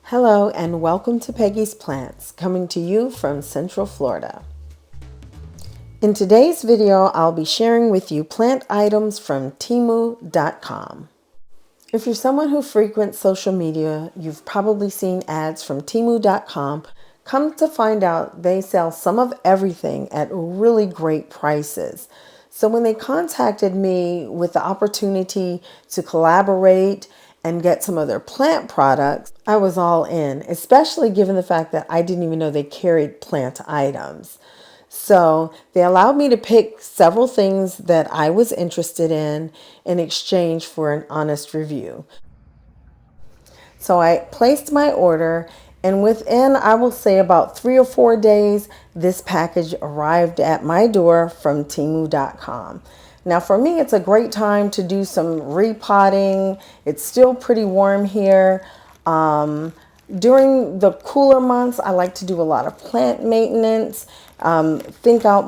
Hello and welcome to Peggy's Plants, coming to you from Central Florida. In today's video, I'll be sharing with you plant items from Temu.com. If you're someone who frequents social media, you've probably seen ads from Temu.com. Come to find out, they sell some of everything at really great prices. So when they contacted me with the opportunity to collaborate and get some of their plant products, I was all in, especially given the fact that I didn't even know they carried plant items. So they allowed me to pick several things that I was interested in exchange for an honest review. So I placed my order, and within, I will say, about 3 or 4 days, this package arrived at my door from Temu.com. Now for me, it's a great time to do some repotting. It's still pretty warm here. During the cooler months, I like to do a lot of plant maintenance, plan out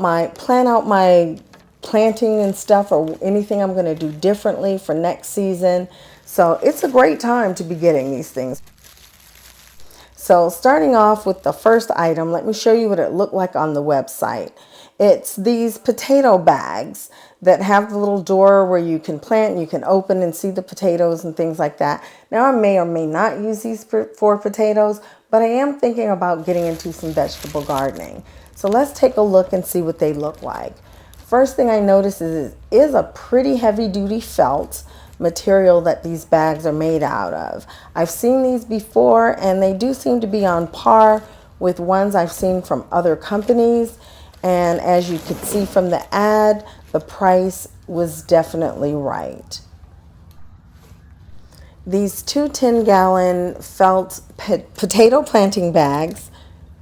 my planting and stuff, or anything I'm going to do differently for next season. So it's a great time to be getting these things. So starting off with the first item, let me show you what it looked like on the website. It's these potato bags that have the little door where you can plant and you can open and see the potatoes and things like that. Now I may or may not use these for potatoes, but I am thinking about getting into some vegetable gardening. So let's take a look and see what they look like. First thing I notice is a pretty heavy duty felt material that these bags are made out of. I've seen these before and they do seem to be on par with ones I've seen from other companies. And as you could see from the ad, the price was definitely right. These two 10-gallon felt potato planting bags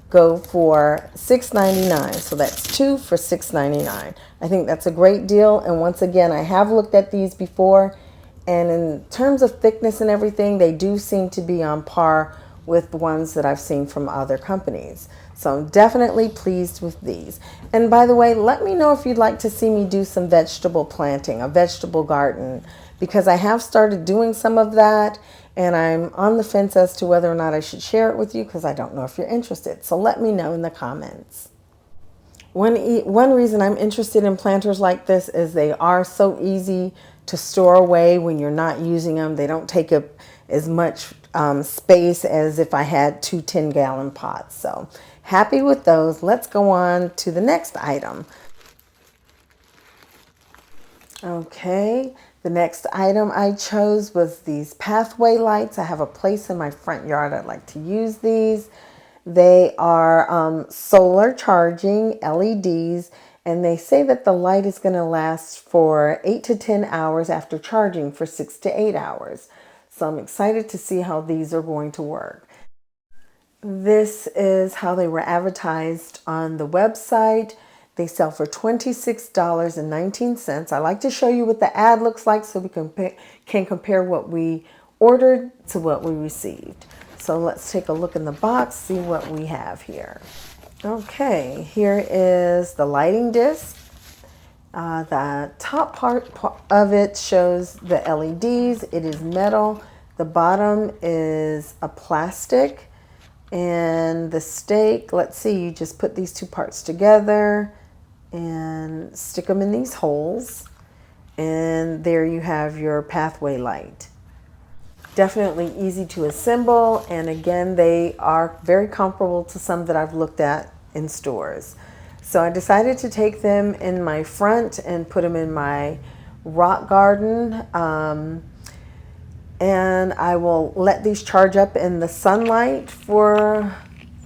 go for $6.99. So that's 2 for $6.99. I think that's a great deal. And once again, I have looked at these before, and in terms of thickness and everything, they do seem to be on par with the ones that I've seen from other companies. So I'm definitely pleased with these. And by the way, let me know if you'd like to see me do some vegetable planting, a vegetable garden, because I have started doing some of that, and I'm on the fence as to whether or not I should share it with you, because I don't know if you're interested. So let me know in the comments. One reason I'm interested in planters like this is they are so easy to store away when you're not using them. They don't take up as much space as if I had two 10-gallon pots. So happy with those. Let's go on to the next item. Okay, the next item I chose was these pathway lights. I have a place in my front yard I'd like to use these. They are solar charging LEDs, and they say that the light is going to last for 8 to 10 hours after charging for 6 to 8 hours. So I'm excited to see how these are going to work. This is how they were advertised on the website. They sell for $26.19. I like to show you what the ad looks like so we can compare what we ordered to what we received. So let's take a look in the box, see what we have here. Okay, here is the lighting disc. The top part of it shows the LEDs. It is metal. The bottom is a plastic. And the stake, let's see, you just put these two parts together and stick them in these holes. And there you have your pathway light. Definitely easy to assemble, and again, they are very comparable to some that I've looked at in stores. So I decided to take them in my front and put them in my rock garden, and I will let these charge up in the sunlight for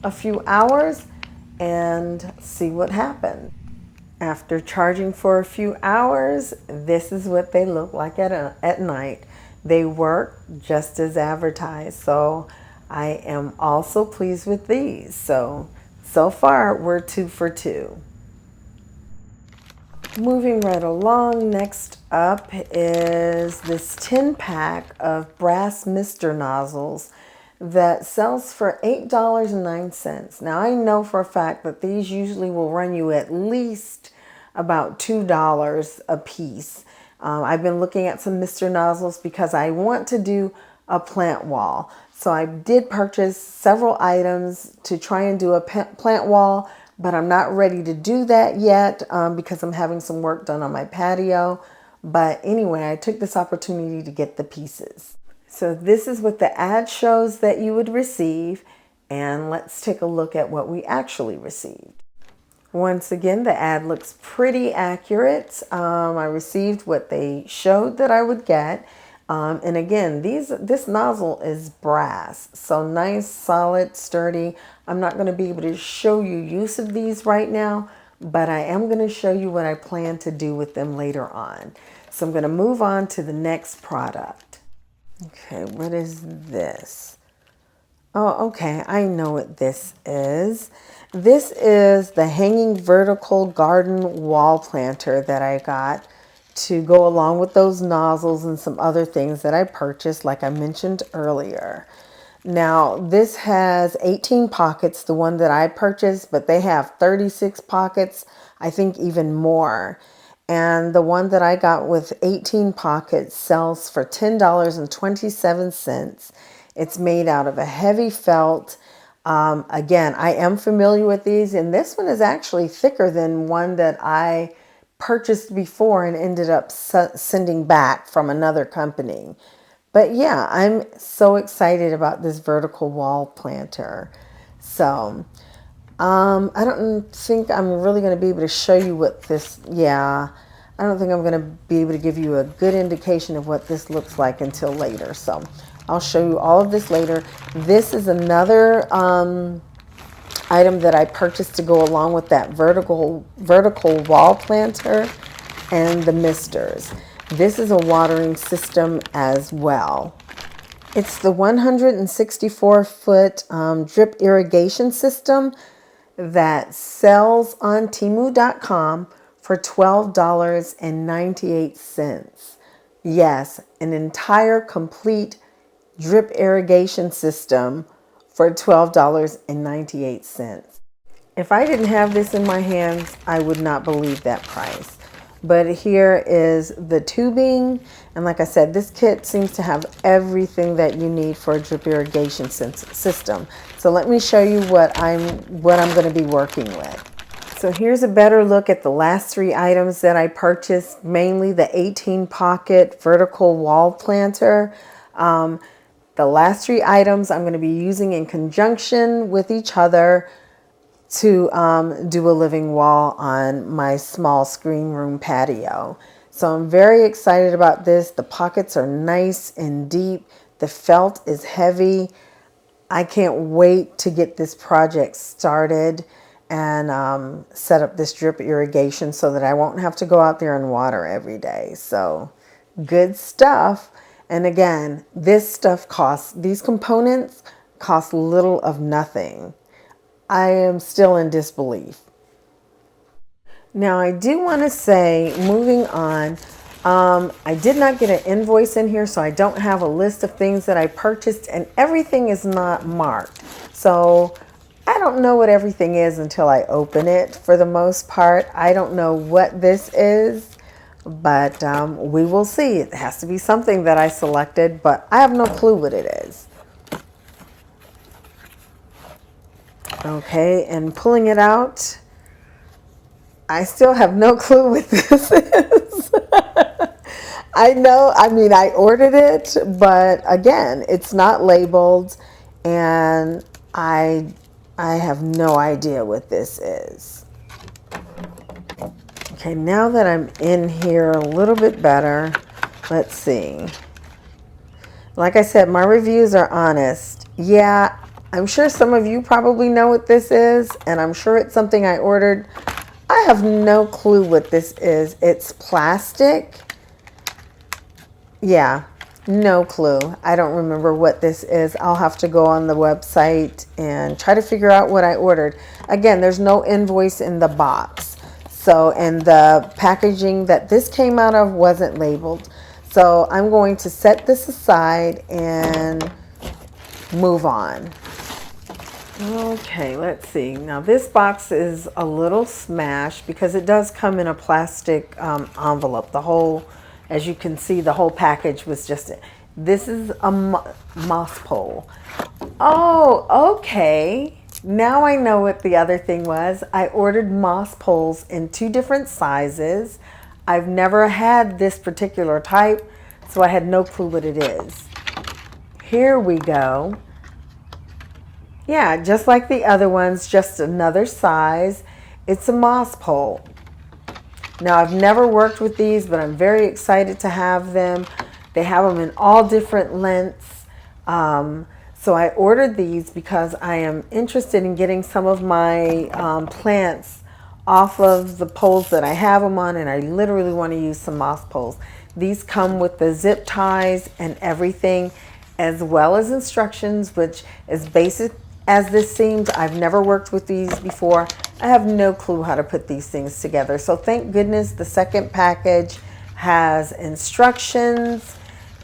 a few hours and see what happens. After charging for a few hours, this is what they look like at night. They work just as advertised, so I am also pleased with these. So far we're 2 for 2. Moving right along, next up is this 10-pack of brass mister nozzles that sells for $8.09. Now I know for a fact that these usually will run you at least about $2 a piece. I've been looking at some mister nozzles because I want to do a plant wall. So I did purchase several items to try and do a plant wall, but I'm not ready to do that yet because I'm having some work done on my patio. But anyway, I took this opportunity to get the pieces. So this is what the ad shows that you would receive, and let's take a look at what we actually received. Once again, the ad looks pretty accurate. I received what they showed that I would get. And again, this nozzle is brass, so nice, solid, sturdy. I'm not going to be able to show you use of these right now, but I am going to show you what I plan to do with them later on. So I'm going to move on to the next product. Okay, what is this? Oh, okay, I know what this is. This is the hanging vertical garden wall planter that I got to go along with those nozzles and some other things that I purchased, like I mentioned earlier. Now, this has 18 pockets, the one that I purchased, but they have 36 pockets, I think even more. And the one that I got with 18 pockets sells for $10.27. It's made out of a heavy felt. Again, I am familiar with these, and this one is actually thicker than one that I purchased before and ended up sending back from another company. But yeah, I'm so excited about this vertical wall planter. So I don't think I'm really going to be able to show you what this, I don't think I'm going to be able to give you a good indication of what this looks like until later. So I'll show you all of this later. This is another item that I purchased to go along with that vertical wall planter and the misters. This is a watering system as well. It's the 164-foot drip irrigation system that sells on Temu.com for $12.98. Yes, an entire complete drip irrigation system for $12.98. If I didn't have this in my hands, I would not believe that price. But here is the tubing, and like I said, this kit seems to have everything that you need for a drip irrigation system. So let me show you what I'm going to be working with. So here's a better look at the last three items that I purchased, mainly the 18 pocket vertical wall planter. The last three items I'm going to be using in conjunction with each other to do a living wall on my small screen room patio. So I'm very excited about this. The pockets are nice and deep. The felt is heavy. I can't wait to get this project started and set up this drip irrigation so that I won't have to go out there and water every day. So good stuff. And again, this stuff these components cost little of nothing. I am still in disbelief. Now, I do want to say, moving on, I did not get an invoice in here, so I don't have a list of things that I purchased, and everything is not marked. So I don't know what everything is until I open it for the most part. I don't know what this is, but we will see. It has to be something that I selected, but I have no clue what it is. Okay, and pulling it out, I still have no clue what this is. I ordered it, but again, it's not labeled, and I have no idea what this is. Okay, now that I'm in here a little bit better, let's see. Like I said, my reviews are honest. Yeah, I'm sure some of you probably know what this is, and I'm sure it's something I ordered. I have no clue what this is. It's plastic. Yeah, no clue. I don't remember what this is. I'll have to go on the website and try to figure out what I ordered. Again, there's no invoice in the box. So, and the packaging that this came out of wasn't labeled. So I'm going to set this aside and move on. Okay, let's see. Now this box is a little smashed because it does come in a plastic envelope. As you can see, the whole package was just, This is a moss pole. Oh, okay. Now I know what the other thing was. I ordered moss poles in 2 different sizes. I've never had this particular type, so I had no clue what it is. Here we go. Yeah, just like the other ones, just another size. It's a moss pole. Now, I've never worked with these, but I'm very excited to have them. They have them in all different lengths. So I ordered these because I am interested in getting some of my plants off of the poles that I have them on, and I literally want to use some moss poles. These come with the zip ties and everything, as well as instructions, which is basic as this seems. I've never worked with these before. I have no clue how to put these things together. So thank goodness the second package has instructions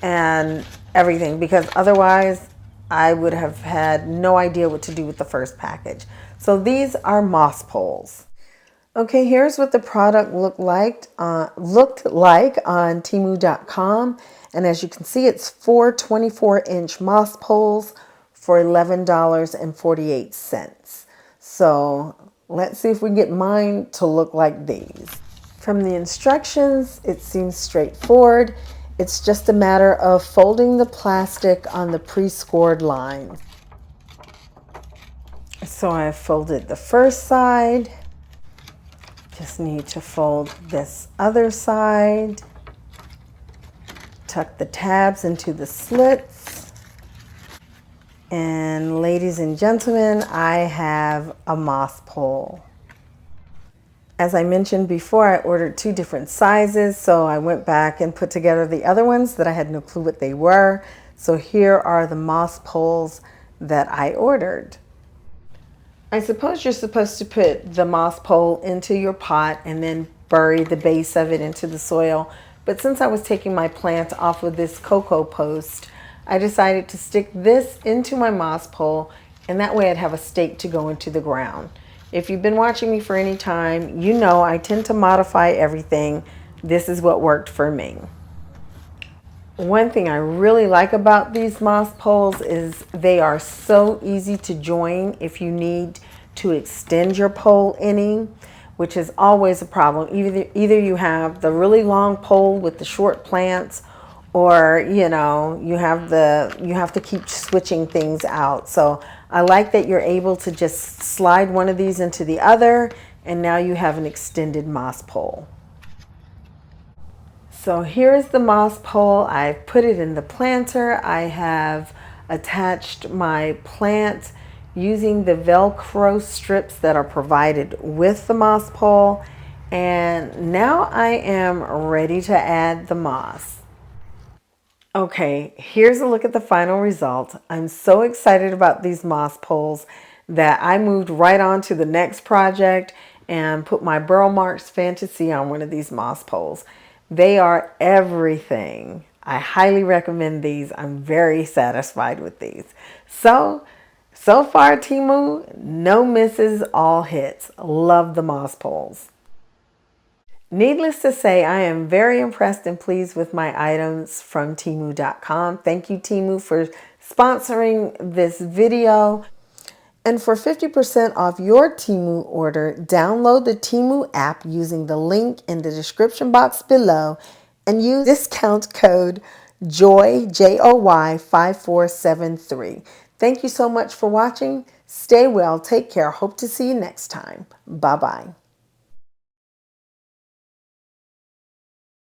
and everything, because otherwise I would have had no idea what to do with the first package. So these are moss poles. Okay, here's what the product looked like on Temu.com. And as you can see, it's 4 24-inch moss poles for $11.48. So let's see if we can get mine to look like these. From the instructions, it seems straightforward. It's just a matter of folding the plastic on the pre-scored line. So I folded the first side. Just need to fold this other side. Tuck the tabs into the slits. And ladies and gentlemen, I have a moss pole. As I mentioned before, I ordered 2 different sizes, so I went back and put together the other ones that I had no clue what they were. So here are the moss poles that I ordered. I suppose you're supposed to put the moss pole into your pot and then bury the base of it into the soil. But since I was taking my plant off of this cocoa post, I decided to stick this into my moss pole, and that way I'd have a stake to go into the ground. If you've been watching me for any time, you know I tend to modify everything. This is what worked for me. One thing I really like about these moss poles is they are so easy to join if you need to extend your pole any, which is always a problem. Either you have the really long pole with the short plants, or you have to keep switching things out. So I like that you're able to just slide one of these into the other, and now you have an extended moss pole. So here's the moss pole. I've put it in the planter. I have attached my plant using the Velcro strips that are provided with the moss pole. And now I am ready to add the moss. Okay, here's a look at the final result. I'm so excited about these moss poles that I moved right on to the next project and put my Burl Marks Fantasy on one of these moss poles. They are everything. I highly recommend these. I'm very satisfied with these. So far, Temu, no misses, all hits. Love the moss poles. Needless to say, I am very impressed and pleased with my items from Temu.com. Thank you, Temu, for sponsoring this video. And for 50% off your Temu order, download the Temu app using the link in the description box below and use discount code JOY, J-O-Y 5473. Thank you so much for watching. Stay well, take care. Hope to see you next time. Bye-bye.